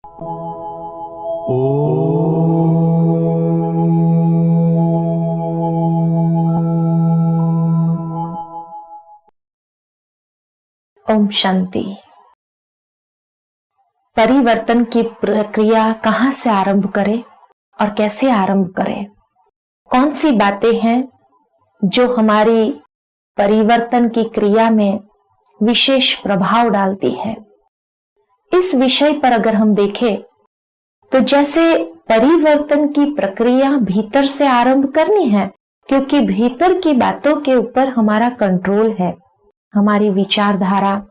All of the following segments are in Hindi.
ओम शांति। परिवर्तन की प्रक्रिया कहां से आरंभ करें और कैसे आरंभ करें? कौन सी बातें हैं जो हमारी परिवर्तन की क्रिया में विशेष प्रभाव डालती है? इस विषय पर अगर हम देखें तो जैसे परिवर्तन की प्रक्रिया भीतर से आरंभ करनी है, क्योंकि भीतर की बातों के ऊपर हमारा कंट्रोल है। हमारी विचारधारा,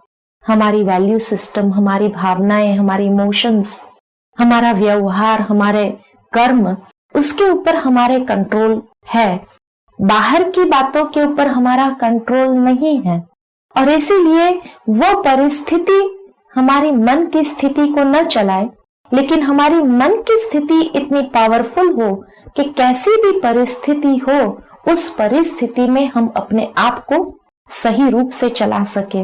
हमारी वैल्यू सिस्टम, हमारी भावनाएं, हमारी इमोशंस, हमारा व्यवहार, हमारे कर्म, उसके ऊपर हमारे कंट्रोल है। बाहर की बातों के ऊपर हमारा कंट्रोल नहीं है और इसीलिए वो परिस्थिति हमारी मन की स्थिति को न चलाए, लेकिन हमारी मन की स्थिति इतनी पावरफुल हो कि कैसी भी परिस्थिति हो, उस परिस्थिति में हम अपने आप को सही रूप से चला सके।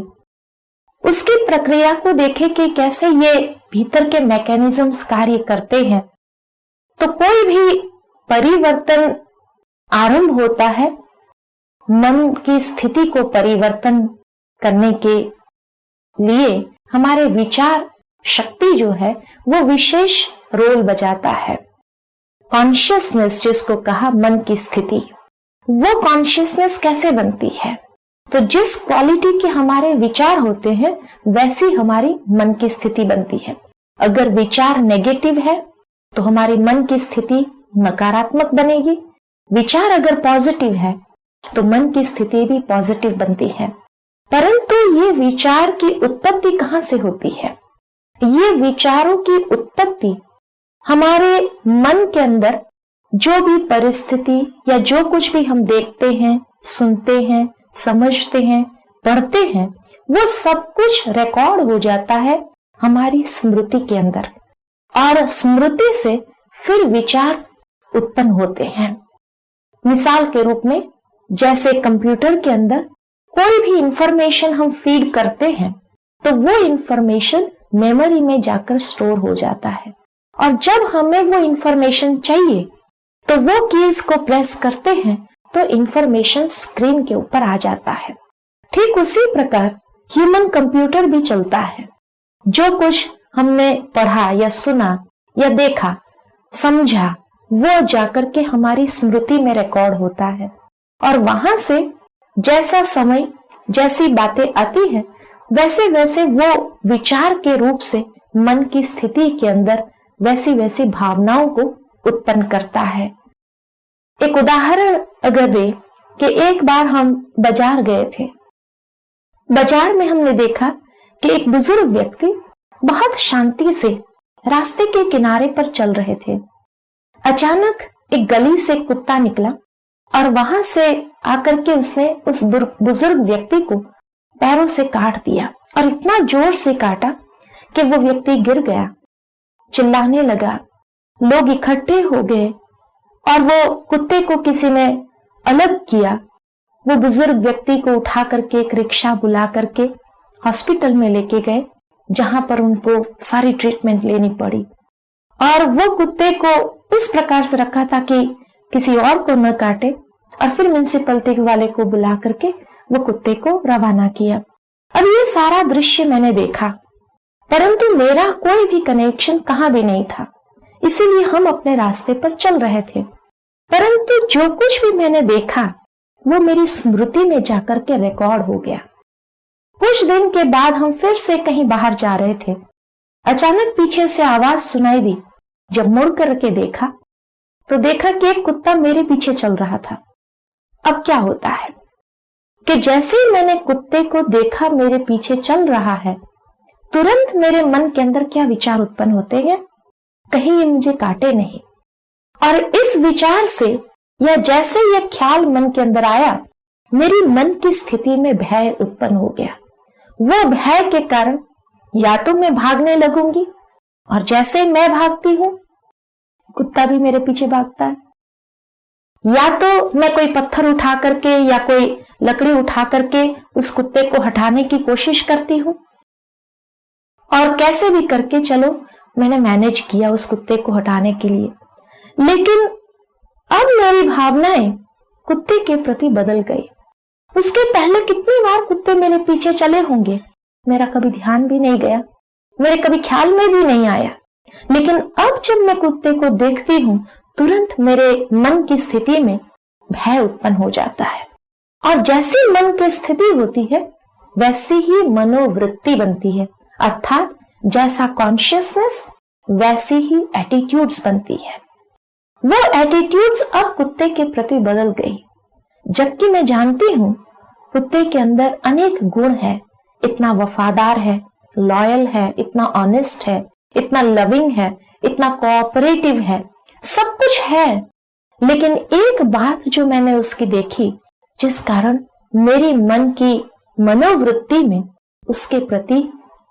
उसकी प्रक्रिया को देखें कि कैसे ये भीतर के मैकेनिज्म्स कार्य करते हैं। तो कोई भी परिवर्तन आरंभ होता है मन की स्थिति को परिवर्तन करने के लिए। हमारे विचार शक्ति जो है वो विशेष रोल बजाता है। कॉन्शियसनेस जिसको कहा मन की स्थिति, वो कॉन्शियसनेस कैसे बनती है? तो जिस क्वालिटी के हमारे विचार होते हैं वैसी हमारी मन की स्थिति बनती है। अगर विचार नेगेटिव है तो हमारी मन की स्थिति नकारात्मक बनेगी। विचार अगर पॉजिटिव है तो मन की स्थिति भी पॉजिटिव बनती है। परंतु ये विचार की उत्पत्ति कहां से होती है? ये विचारों की उत्पत्ति हमारे मन के अंदर जो भी परिस्थिति या जो कुछ भी हम देखते हैं, सुनते हैं, समझते हैं, पढ़ते हैं, वो सब कुछ रिकॉर्ड हो जाता है हमारी स्मृति के अंदर और स्मृति से फिर विचार उत्पन्न होते हैं। मिसाल के रूप में जैसे कंप्यूटर के अंदर कोई भी इंफॉर्मेशन हम फीड करते हैं तो वो इंफॉर्मेशन मेमोरी में जाकर स्टोर हो जाता है और जब हमें वो इंफॉर्मेशन चाहिए तो वो कीज को प्रेस करते हैं तो इंफॉर्मेशन स्क्रीन के ऊपर आ जाता है। ठीक उसी प्रकार ह्यूमन कंप्यूटर भी चलता है। जो कुछ हमने पढ़ा या सुना या देखा, समझा, वो जाकर के हमारी स्मृति में रिकॉर्ड होता है और वहां से जैसा समय, जैसी बातें आती हैं, वैसे वैसे वो विचार के रूप से मन की स्थिति के अंदर वैसी वैसी भावनाओं को उत्पन्न करता है। एक उदाहरण अगर दे कि एक बार हम बाजार गए थे। बाजार में हमने देखा कि एक बुजुर्ग व्यक्ति बहुत शांति से रास्ते के किनारे पर चल रहे थे। अचानक एक गली से कुत्ता निकला और वहां से आकर के उसने उस बुजुर्ग व्यक्ति को पैरों से काट दिया और इतना जोर से काटा कि वो व्यक्ति गिर गया, चिल्लाने लगा। लोग इकट्ठे हो गए और वो कुत्ते को किसी ने अलग किया। वो बुजुर्ग व्यक्ति को उठा करके एक रिक्शा बुला करके हॉस्पिटल में लेके गए, जहां पर उनको सारी ट्रीटमेंट लेनी पड़ी और वो कुत्ते को इस प्रकार से रखा था कि किसी और को न काटे और फिर म्युनिसिपैलिटी वाले को बुला करके वो कुत्ते को रवाना किया। अब ये सारा दृश्य मैंने देखा, परंतु मेरा कोई भी कनेक्शन कहां भी नहीं था, इसीलिए हम अपने रास्ते पर चल रहे थे। परंतु जो कुछ भी मैंने देखा वो मेरी स्मृति में जाकर के रिकॉर्ड हो गया। कुछ दिन के बाद हम फिर से कहीं बाहर जा रहे थे। अचानक पीछे से आवाज सुनाई दी। जब मुड़ करके देखा तो देखा कि एक कुत्ता मेरे पीछे चल रहा था। अब क्या होता है कि जैसे ही मैंने कुत्ते को देखा मेरे पीछे चल रहा है, तुरंत मेरे मन के अंदर क्या विचार उत्पन्न होते हैं, कहीं ये मुझे काटे नहीं। और इस विचार से या जैसे ये ख्याल मन के अंदर आया, मेरी मन की स्थिति में भय उत्पन्न हो गया। वो भय के कारण या तो मैं भागने लगूंगी और जैसे मैं भागती हूं कुत्ता भी मेरे पीछे भागता है, या तो मैं कोई पत्थर उठा करके या कोई लकड़ी उठा करके उस कुत्ते को हटाने की कोशिश करती हूं और कैसे भी करके चलो मैंने मैनेज किया उस कुत्ते को हटाने के लिए, लेकिन अब मेरी भावनाएं कुत्ते के प्रति बदल गई। उसके पहले कितनी बार कुत्ते मेरे पीछे चले होंगे, मेरा कभी ध्यान भी नहीं गया, मेरे कभी ख्याल में भी नहीं आया। लेकिन अब जब मैं कुत्ते को देखती हूं, तुरंत मेरे मन की स्थिति में भय उत्पन्न हो जाता है। और जैसी मन की स्थिति होती है वैसी ही मनोवृत्ति बनती है, अर्थात जैसा कॉन्शियसनेस वैसी ही एटीट्यूड्स बनती है। वो एटीट्यूड्स अब कुत्ते के प्रति बदल गई, जबकि मैं जानती हूं कुत्ते के अंदर अनेक गुण है, इतना वफादार है, लॉयल है, इतना ऑनेस्ट है, इतना लविंग है, इतना कोऑपरेटिव है, सब कुछ है। लेकिन एक बात जो मैंने उसकी देखी, जिस कारण मेरी मन की मनोवृत्ति में उसके प्रति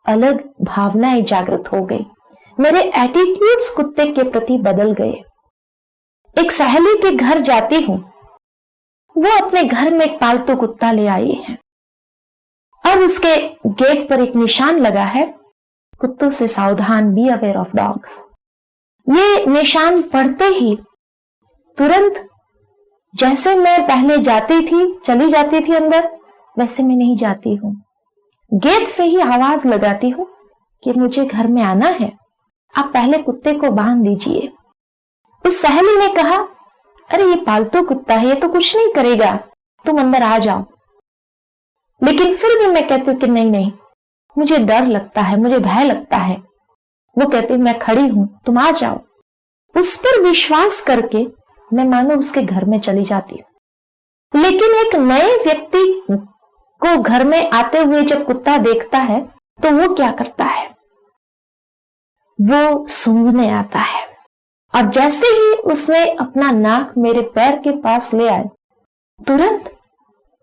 अलग भावनाएं जागृत हो गई, मेरे एटीट्यूड्स कुत्ते के प्रति बदल गए। एक सहेली के घर जाती हूं, वो अपने घर में एक पालतू कुत्ता ले आई है और उसके गेट पर एक निशान लगा है, कुत्तों से सावधान, बी अवेयर ऑफ डॉग्स। ये निशान पढ़ते ही तुरंत जैसे मैं पहले जाती थी, चली जाती थी अंदर, वैसे मैं नहीं जाती हूं। गेट से ही आवाज लगाती हूं कि मुझे घर में आना है, आप पहले कुत्ते को बांध दीजिए। उस सहेली ने कहा, अरे ये पालतू कुत्ता है, ये तो कुछ नहीं करेगा, तुम अंदर आ जाओ। लेकिन फिर भी मैं कहती हूँ कि नहीं नहीं, मुझे डर लगता है, मुझे भय लगता है। वो कहती, मैं खड़ी हूं, तुम आ जाओ। उस पर विश्वास करके मैं मानो उसके घर में चली जाती हूँ। लेकिन एक नए व्यक्ति को घर में आते हुए जब कुत्ता देखता है तो वो क्या करता है, वो सूंघने आता है। और जैसे ही उसने अपना नाक मेरे पैर के पास ले आए, तुरंत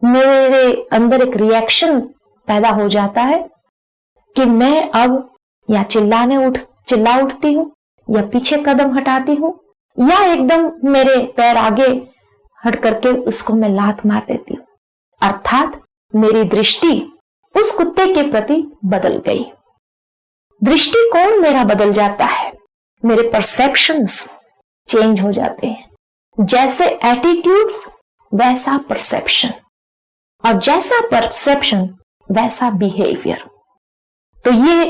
मेरे अंदर एक रिएक्शन पैदा हो जाता है कि मैं अब या चिल्ला उठती हूँ, या पीछे कदम हटाती हूँ, या एकदम मेरे पैर आगे हट करके उसको मैं लात मार देती हूँ। अर्थात मेरी दृष्टि उस कुत्ते के प्रति बदल गई, दृष्टिकोण मेरा बदल जाता है, मेरे परसेप्शंस चेंज हो जाते हैं। जैसे एटीट्यूड्स वैसा परसेप्शन, और जैसा परसेप्शन वैसा बिहेवियर। तो ये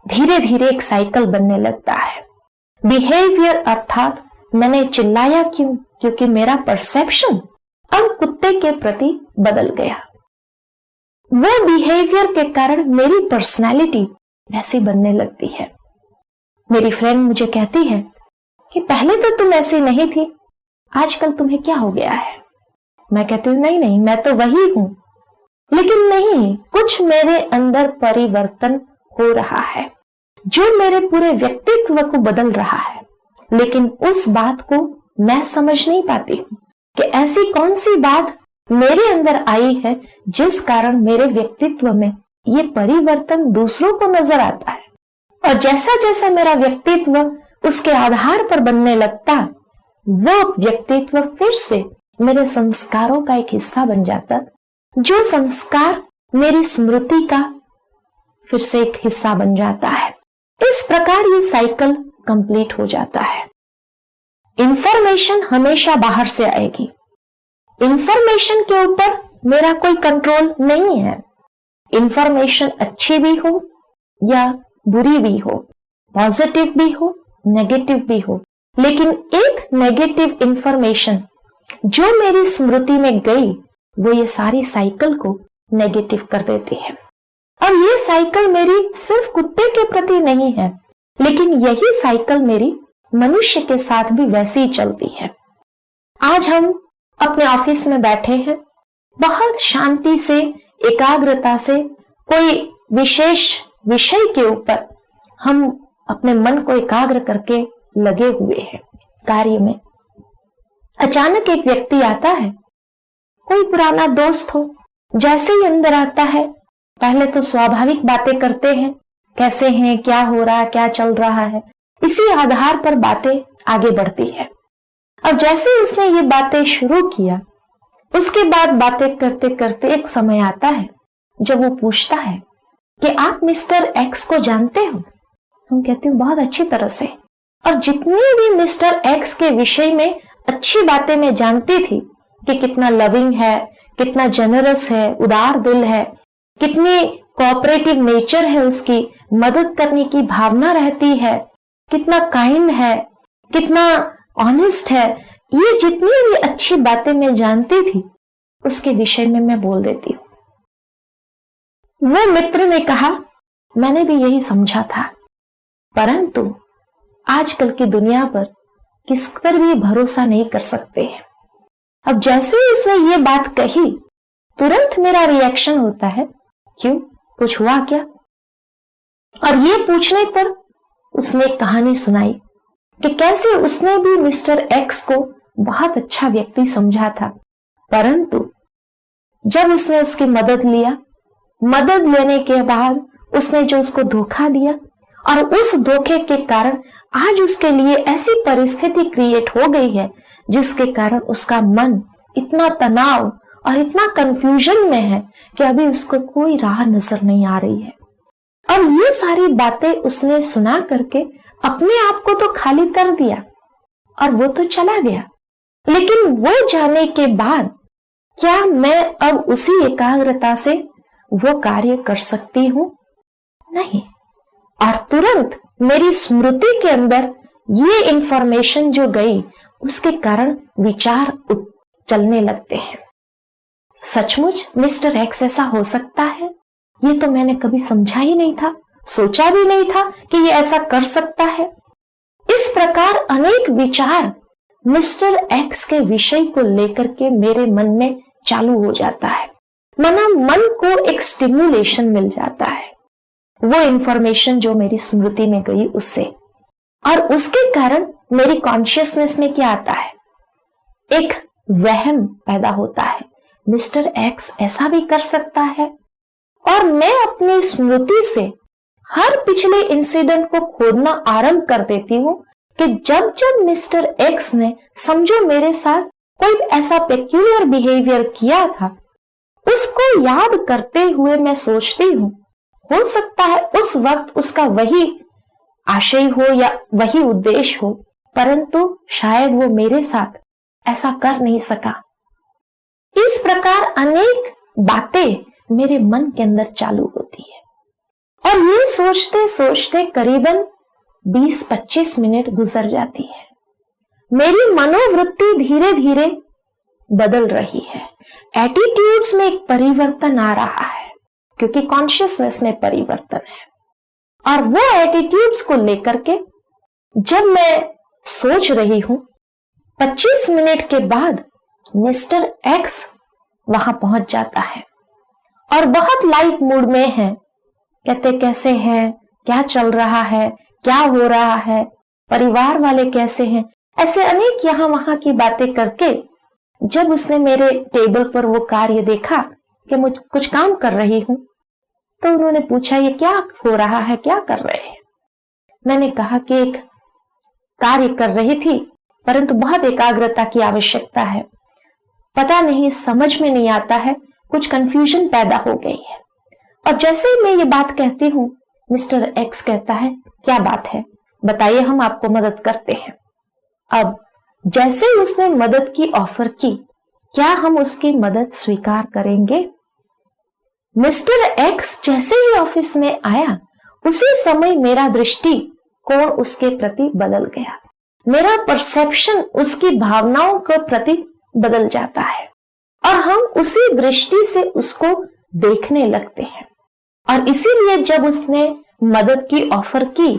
धीरे धीरे एक साइकिल बनने लगता है। बिहेवियर अर्थात मैंने चिल्लाया क्यों, क्योंकि मेरा परसेप्शन अब कुत्ते के प्रति बदल गया। वो बिहेवियर के कारण मेरी पर्सनैलिटी वैसी बनने लगती है। मेरी फ्रेंड मुझे कहती है कि पहले तो तुम ऐसी नहीं थी, आजकल तुम्हें क्या हो गया है। मैं कहती हूँ नहीं नहीं, मैं तो वही हूं। लेकिन नहीं, कुछ मेरे अंदर परिवर्तन हो रहा है जो मेरे पूरे व्यक्तित्व को बदल रहा है। लेकिन उस बात को मैं समझ नहीं पाती हूँ कि ऐसी कौन सी बात मेरे अंदर आई है जिस कारण मेरे व्यक्तित्व में ये परिवर्तन दूसरों को नजर आता है। और जैसा जैसा मेरा व्यक्तित्व उसके आधार पर बनने लगता, वो व्यक्तित्व फिर से मेरे संस्कारों का एक हिस्सा बन जाता, जो संस्कार मेरी स्मृति का फिर से एक हिस्सा बन जाता है। इस प्रकार ये साइकिल कंप्लीट हो जाता है। इंफॉर्मेशन हमेशा बाहर से आएगी, इंफॉर्मेशन के ऊपर मेरा कोई कंट्रोल नहीं है। इंफॉर्मेशन अच्छी भी हो या बुरी भी हो, पॉजिटिव भी हो, नेगेटिव भी हो, लेकिन एक नेगेटिव इंफॉर्मेशन जो मेरी स्मृति में गई, वो ये सारी साइकिल को नेगेटिव कर देती है। और ये साइकिल मेरी सिर्फ कुत्ते के प्रति नहीं है, लेकिन यही साइकिल मेरी मनुष्य के साथ भी वैसे ही चलती है। आज हम अपने ऑफिस में बैठे हैं, बहुत शांति से, एकाग्रता से कोई विशेष विषय के ऊपर हम अपने मन को एकाग्र करके लगे हुए हैं कार्य में। अचानक एक व्यक्ति आता है, कोई पुराना दोस्त हो, जैसे ही अंदर आता है पहले तो स्वाभाविक बातें करते हैं, कैसे हैं, क्या हो रहा है, क्या चल रहा है, इसी आधार पर बातें आगे बढ़ती है। अब जैसे ही उसने ये बातें शुरू किया, उसके बाद बातें करते करते एक समय आता है जब वो पूछता है कि आप मिस्टर एक्स को जानते हो। हम कहते हैं बहुत अच्छी तरह से। और जितनी भी मिस्टर एक्स के विषय में अच्छी बातें मैं जानती थी कि कितना लविंग है, कितना जनरस है, उदार दिल है, कितनी कोऑपरेटिव नेचर है उसकी, मदद करने की भावना रहती है, कितना काइंड है, कितना ऑनेस्ट है, ये जितनी भी अच्छी बातें मैं जानती थी उसके विषय में मैं बोल देती हूँ। वो मित्र ने कहा मैंने भी यही समझा था, परंतु आजकल की दुनिया पर किस पर भी भरोसा नहीं कर सकते हैं। अब जैसे ही उसने ये बात कही तुरंत मेरा रिएक्शन होता है, क्यों, कुछ हुआ क्या? और ये पूछने पर उसने कहानी सुनाई कि कैसे उसने भी मिस्टर एक्स को बहुत अच्छा व्यक्ति समझा था, परंतु जब उसने उसकी मदद लिया, मदद लेने के बाद उसने जो उसको धोखा दिया और उस धोखे के कारण आज उसके लिए ऐसी परिस्थिति क्रिएट हो गई है जिसके कारण उसका मन इतना तनाव और इतना कंफ्यूजन में है कि अभी उसको कोई राह नजर नहीं आ रही है। और ये सारी बातें उसने सुना करके अपने आप को तो खाली कर दिया और वो तो चला गया, लेकिन वो जाने के बाद क्या मैं अब उसी एकाग्रता से वो कार्य कर सकती हूं? नहीं। और तुरंत मेरी स्मृति के अंदर ये इंफॉर्मेशन जो गई उसके कारण विचार चलने लगते हैं, सचमुच मिस्टर एक्स ऐसा हो सकता है? ये तो मैंने कभी समझा ही नहीं था, सोचा भी नहीं था कि ये ऐसा कर सकता है। इस प्रकार अनेक विचार मिस्टर एक्स के विषय को लेकर के मेरे मन में चालू हो जाता है। माना मन को एक स्टिम्युलेशन मिल जाता है वो इंफॉर्मेशन जो मेरी स्मृति में गई उससे, और उसके कारण मेरी कॉन्शियसनेस में क्या आता है, एक वहम पैदा होता है, मिस्टर एक्स ऐसा भी कर सकता है। और मैं अपनी स्मृति से हर पिछले इंसिडेंट को खोदना आरंभ कर देती हूं कि जब जब मिस्टर एक्स ने समझो मेरे साथ कोई ऐसा पेक्यूलियर बिहेवियर किया था, उसको याद करते हुए मैं सोचती हूं हो सकता है उस वक्त उसका वही आशय हो या वही उद्देश्य हो, परंतु शायद वो मेरे साथ ऐसा कर नहीं सका। इस प्रकार अनेक बातें मेरे मन के अंदर चालू होती है और ये सोचते सोचते करीबन 20-25 मिनट गुजर जाती है। मेरी मनोवृत्ति धीरे धीरे बदल रही है, एटीट्यूड्स में एक परिवर्तन आ रहा है क्योंकि कॉन्शियसनेस में परिवर्तन है। और वो एटीट्यूड्स को लेकर के जब मैं सोच रही हूं, 25 मिनट के बाद मिस्टर एक्स वहां पहुंच जाता है और बहुत लाइट मूड में है, कहते कैसे हैं, क्या चल रहा है, क्या हो रहा है, परिवार वाले कैसे हैं, ऐसे अनेक यहां वहां की बातें करके जब उसने मेरे टेबल पर वो कार्य देखा कि मुझ कुछ काम कर रही हूं, तो उन्होंने पूछा ये क्या हो रहा है, क्या कर रहे हैं? मैंने कहा कि एक कार्य कर रही थी परंतु बहुत एकाग्रता की आवश्यकता है, पता नहीं समझ में नहीं आता है, कुछ कंफ्यूजन पैदा हो गई है। और जैसे ही मैं ये बात कहती हूं, मिस्टर एक्स कहता है क्या बात है, बताइए हम आपको मदद करते हैं। अब जैसे ही उसने मदद की ऑफर की, क्या हम उसकी मदद स्वीकार करेंगे? मिस्टर एक्स जैसे ही ऑफिस में आया उसी समय मेरा दृष्टिकोण उसके प्रति बदल गया, मेरा परसेप्शन उसकी भावनाओं के प्रति बदल जाता है और हम उसी दृष्टि से उसको देखने लगते हैं। और इसीलिए जब उसने मदद की ऑफर की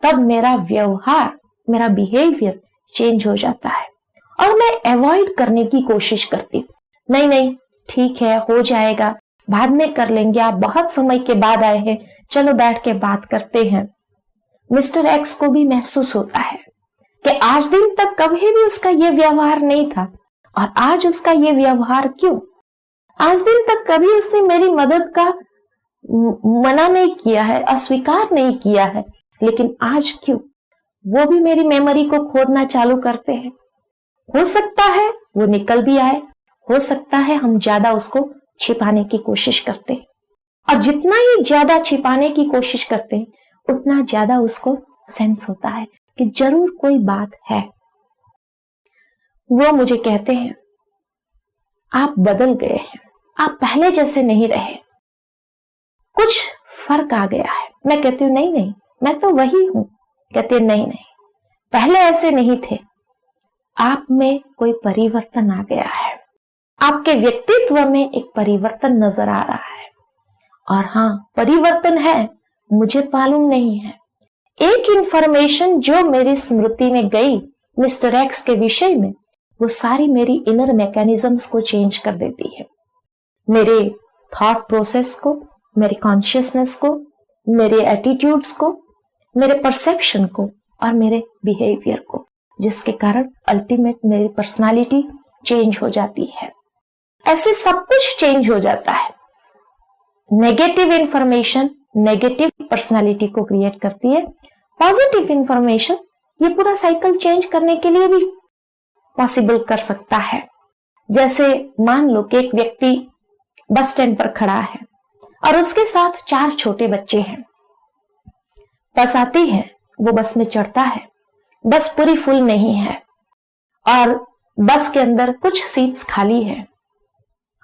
तब मेरा व्यवहार, मेरा बिहेवियर चेंज हो जाता है और मैं अवॉइड करने की कोशिश करती हूँ, नहीं नहीं ठीक है, हो जाएगा, बाद में कर लेंगे, आप बहुत समय के बाद आए हैं, चलो बैठ के बात करते हैं। मिस्टर एक्स को भी महसूस होता है कि आज दिन तक कभी भी उसका यह व्यवहार नहीं था और आज उसका यह व्यवहार क्यों? आज दिन तक कभी उसने मेरी मदद का मना नहीं किया है, अस्वीकार नहीं किया है, लेकिन आज क्यों? वो भी मेरी मेमोरी को खोदना चालू करते हैं। हो सकता है वो निकल भी आए, हो सकता है हम ज्यादा उसको छिपाने की कोशिश करते हैं और जितना ही ज्यादा छिपाने की कोशिश करते हैं उतना ज्यादा उसको सेंस होता है कि जरूर कोई बात है। वो मुझे कहते हैं आप बदल गए हैं, आप पहले जैसे नहीं रहे, कुछ फर्क आ गया है। मैं कहती हूँ नहीं नहीं, मैं तो वही हूं। कहते नहीं नहीं, पहले ऐसे नहीं थे, आप में कोई परिवर्तन आ गया है, आपके व्यक्तित्व में एक परिवर्तन नजर आ रहा है। और हाँ, परिवर्तन है, मुझे मालूम नहीं है। एक इंफॉर्मेशन जो मेरी स्मृति में गई मिस्टर एक्स के विषय में, वो सारी मेरी इनर मैकेनिज्म्स को चेंज कर देती है, मेरे थॉट प्रोसेस को, मेरे कॉन्शियसनेस को, मेरे एटीट्यूड्स को, मेरे परसेप्शन को और मेरे बिहेवियर को, जिसके कारण अल्टीमेट मेरी पर्सनालिटी चेंज हो जाती है। ऐसे सब कुछ चेंज हो जाता है। नेगेटिव इंफॉर्मेशन नेगेटिव पर्सनालिटी को क्रिएट करती है, पॉजिटिव इंफॉर्मेशन ये पूरा साइकिल चेंज करने के लिए भी पॉसिबल कर सकता है। जैसे मान लो कि एक व्यक्ति बस स्टैंड पर खड़ा है और उसके साथ 4 छोटे बच्चे हैं। बस आती है, वो बस में चढ़ता है, बस पूरी फुल नहीं है और बस के अंदर कुछ सीट्स खाली है,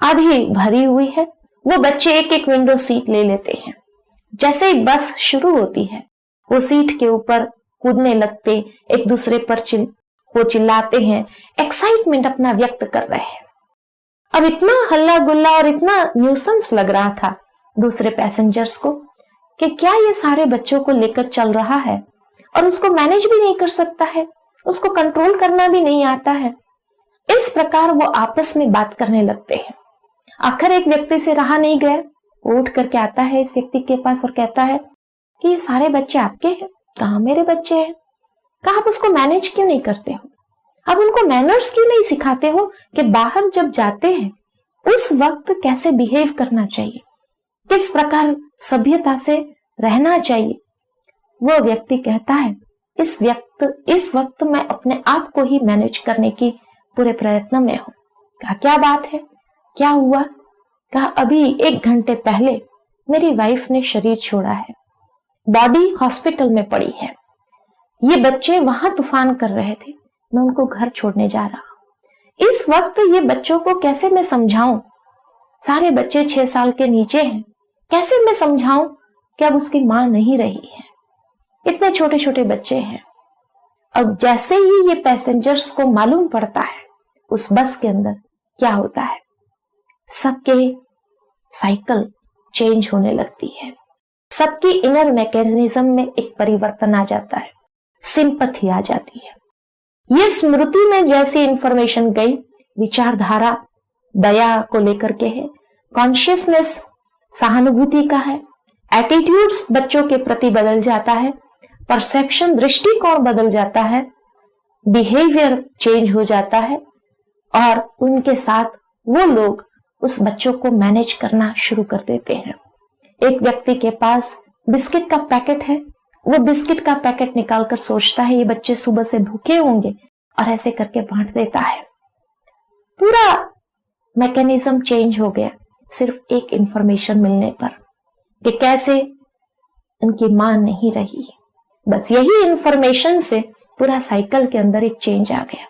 आधी भरी हुई है। वो बच्चे एक एक विंडो सीट ले लेते हैं। जैसे ही बस शुरू होती है, वो सीट के ऊपर कूदने लगते, एक दूसरे पर वो चिल्लाते हैं, एक्साइटमेंट अपना व्यक्त कर रहे हैं। अब इतना हल्ला गुल्ला और इतना न्यूसेंस लग रहा था दूसरे पैसेंजर्स को कि क्या ये सारे बच्चों को लेकर चल रहा है और उसको मैनेज भी नहीं कर सकता है, उसको कंट्रोल करना भी नहीं आता है। इस प्रकार वो आपस में बात करने लगते हैं। आखिर एक व्यक्ति से रहा नहीं गया, वो उठ करके आता है इस व्यक्ति के पास और कहता है कि ये सारे बच्चे आपके हैं? कहाँ मेरे बच्चे हैं? कहाँ आप उसको मैनेज क्यों नहीं करते हो? आप उनको मैनर्स क्यों नहीं सिखाते हो कि बाहर जब जाते हैं उस वक्त कैसे बिहेव करना चाहिए, किस प्रकार सभ्यता से रहना चाहिए? वो व्यक्ति कहता है इस वक्त मैं अपने आप को ही मैनेज करने की पूरे प्रयत्न में हूं। कहा क्या बात है, क्या हुआ? कहा अभी 1 घंटे पहले मेरी वाइफ ने शरीर छोड़ा है, बॉडी हॉस्पिटल में पड़ी है। ये बच्चे वहां तूफान कर रहे थे, मैं उनको घर छोड़ने जा रहा हूं। इस वक्त ये बच्चों को कैसे मैं समझाऊं? सारे बच्चे 6 साल के नीचे हैं, कैसे मैं समझाऊं कि अब उसकी मां नहीं रही है? इतने छोटे छोटे बच्चे हैं। अब जैसे ही ये पैसेंजर्स को मालूम पड़ता है उस बस के अंदर क्या होता है, सबके साइकिल चेंज होने लगती है, सबकी इनर मैकेनिज्म में एक परिवर्तन आ जाता है, सिंपैथी आ जाती है। ये स्मृति में जैसी इंफॉर्मेशन गई, विचारधारा दया को लेकर के है, कॉन्शियसनेस सहानुभूति का है, एटीट्यूड्स बच्चों के प्रति बदल जाता है, परसेप्शन दृष्टिकोण बदल जाता है, बिहेवियर चेंज हो जाता है और उनके साथ वो लोग उस बच्चों को मैनेज करना शुरू कर देते हैं। एक व्यक्ति के पास बिस्किट का पैकेट है, वो बिस्किट का पैकेट निकालकर सोचता है ये बच्चे सुबह से भूखे होंगे और ऐसे करके बांट देता है। पूरा मैकेनिज्म चेंज हो गया सिर्फ एक इंफॉर्मेशन मिलने पर कि कैसे उनकी मां नहीं रही। बस यही इंफॉर्मेशन से पूरा साइकिल के अंदर एक चेंज आ गया।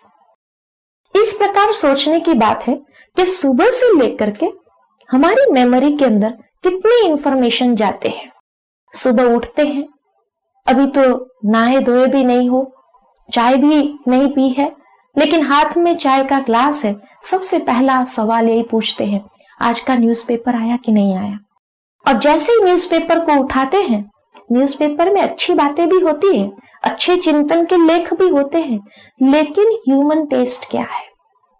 इस प्रकार सोचने की बात है कि सुबह से लेकर के हमारी मेमोरी के अंदर कितनी इंफॉर्मेशन जाते हैं। सुबह उठते हैं, अभी तो नहाए धोए भी नहीं हो, चाय भी नहीं पी है, लेकिन हाथ में चाय का ग्लास है। सबसे पहला सवाल यही पूछते हैं आज का न्यूज़पेपर आया कि नहीं आया। और जैसे ही न्यूज़पेपर को उठाते हैं, न्यूज़पेपर में अच्छी बातें भी होती है, अच्छे चिंतन के लेख भी होते हैं, लेकिन ह्यूमन टेस्ट क्या है,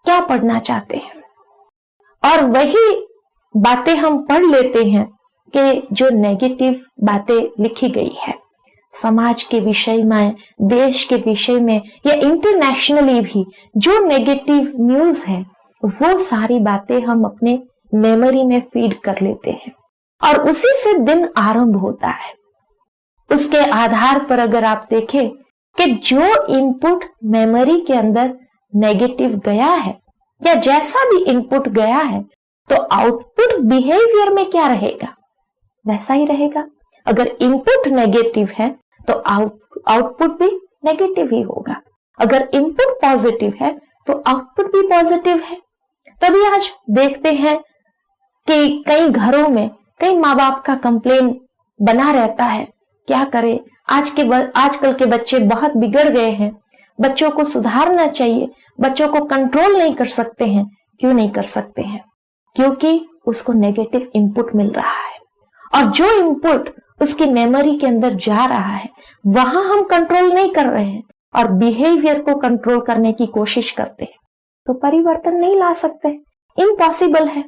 क्या पढ़ना चाहते हैं? और वही बातें हम पढ़ लेते हैं कि जो नेगेटिव बातें लिखी गई है समाज के विषय में, देश के विषय में या इंटरनेशनली भी जो नेगेटिव न्यूज है, वो सारी बातें हम अपने मेमोरी में फीड कर लेते हैं और उसी से दिन आरंभ होता है। उसके आधार पर अगर आप देखें कि जो इनपुट मेमोरी के अंदर नेगेटिव गया है या जैसा भी इनपुट गया है, तो आउटपुट बिहेवियर में क्या रहेगा? वैसा ही रहेगा। अगर इनपुट नेगेटिव है तो आउटपुट भी नेगेटिव ही होगा। अगर इनपुट पॉजिटिव है तो आउटपुट भी पॉजिटिव है। तभी आज देखते हैं कि कई घरों में कई माँ बाप का कंप्लेन बना रहता है, क्या करें, आजकल के बच्चे बहुत बिगड़ गए हैं, बच्चों को सुधारना चाहिए, बच्चों को कंट्रोल नहीं कर सकते हैं। क्यों नहीं कर सकते हैं? क्योंकि उसको नेगेटिव इनपुट मिल रहा है, और जो इनपुट उसकी मेमोरी के अंदर जा रहा है वहां हम कंट्रोल नहीं कर रहे हैं और बिहेवियर को कंट्रोल करने की कोशिश करते हैं, तो परिवर्तन नहीं ला सकते, इम्पॉसिबल है।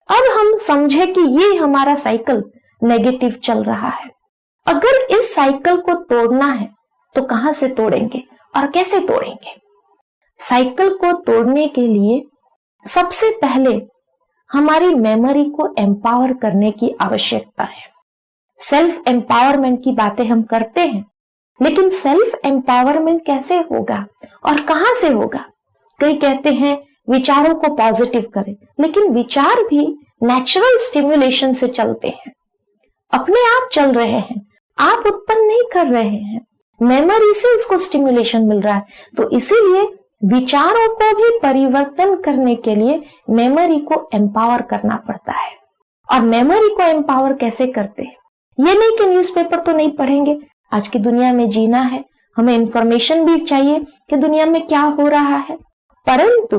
अब हम समझे कि ये हमारा साइकिल नेगेटिव चल रहा है। अगर इस साइकिल को तोड़ना है तो कहां से तोड़ेंगे और कैसे तोड़ेंगे? साइकिल को तोड़ने के लिए सबसे पहले हमारी मेमोरी को एम्पावर करने की आवश्यकता है। सेल्फ एम्पावरमेंट की बातें हम करते हैं, लेकिन सेल्फ एम्पावरमेंट कैसे होगा और कहां से होगा? कई कहते हैं विचारों को पॉजिटिव करें, लेकिन विचार भी नेचुरल स्टिम्युलेशन से चलते हैं, अपने आप चल रहे हैं, आप उत्पन्न नहीं कर रहे हैं, मेमोरी से उसको स्टिम्युलेशन मिल रहा है। तो इसीलिए विचारों को भी परिवर्तन करने के लिए मेमोरी को एम्पावर करना पड़ता है। और मेमोरी को एम्पावर कैसे करते हैं? ये नहीं कि न्यूज़पेपर तो नहीं पढ़ेंगे, आज की दुनिया में जीना है, हमें इंफॉर्मेशन भी चाहिए कि दुनिया में क्या हो रहा है, परंतु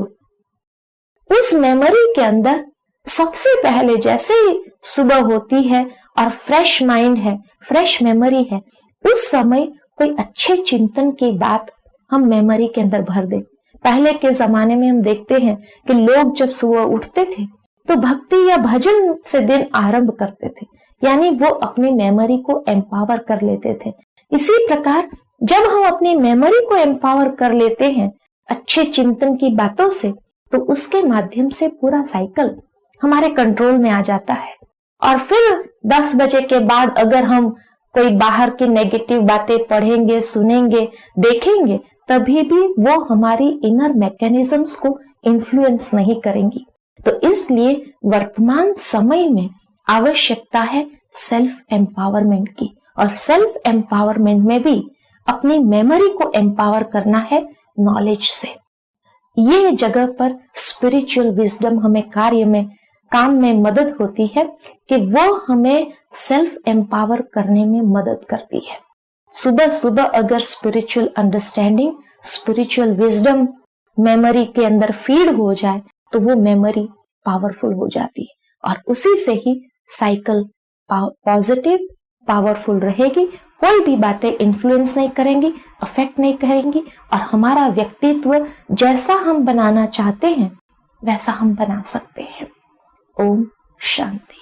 उस मेमोरी के अंदर सबसे पहले जैसे ही सुबह होती है और फ्रेश माइंड है, फ्रेश मेमोरी है, उस समय कोई अच्छे चिंतन की बात हम मेमोरी के अंदर भर दें। पहले के जमाने में हम देखते हैं कि लोग जब सुबह उठते थे तो भक्ति या भजन से दिन आरंभ करते थे, यानी वो अपनी मेमोरी को एम्पावर कर लेते थे। इसी प्रकार जब हम अपनी मेमोरी को एम्पावर कर लेते हैं अच्छे चिंतन की बातों से, तो उसके माध्यम से पूरा साइकिल हमारे कंट्रोल में आ जाता है। और फिर 10 बजे के बाद अगर हम कोई बाहर की नेगेटिव बातें पढ़ेंगे, सुनेंगे, देखेंगे, तभी भी वो हमारी इनर मैकेनिज्म्स को इन्फ्लुएंस नहीं करेंगी। तो इसलिए वर्तमान समय में आवश्यकता है सेल्फ एम्पावरमेंट की, और सेल्फ एम्पावरमेंट में भी अपनी मेमोरी को एम्पावर करना है नॉलेज से। ये जगह पर स्पिरिचुअल विजडम हमें काम में मदद होती है कि वो हमें सेल्फ एम्पावर करने में मदद करती है। सुबह सुबह अगर spiritual understanding, spiritual wisdom memory के अंदर फीड हो जाए तो वो मेमोरी पावरफुल हो जाती है, और उसी से ही साइकिल पॉजिटिव पावरफुल रहेगी। कोई भी बातें इन्फ्लुएंस नहीं करेंगी, अफेक्ट नहीं करेंगी, और हमारा व्यक्तित्व जैसा हम बनाना चाहते हैं वैसा हम बना सकते हैं। ओम शांति।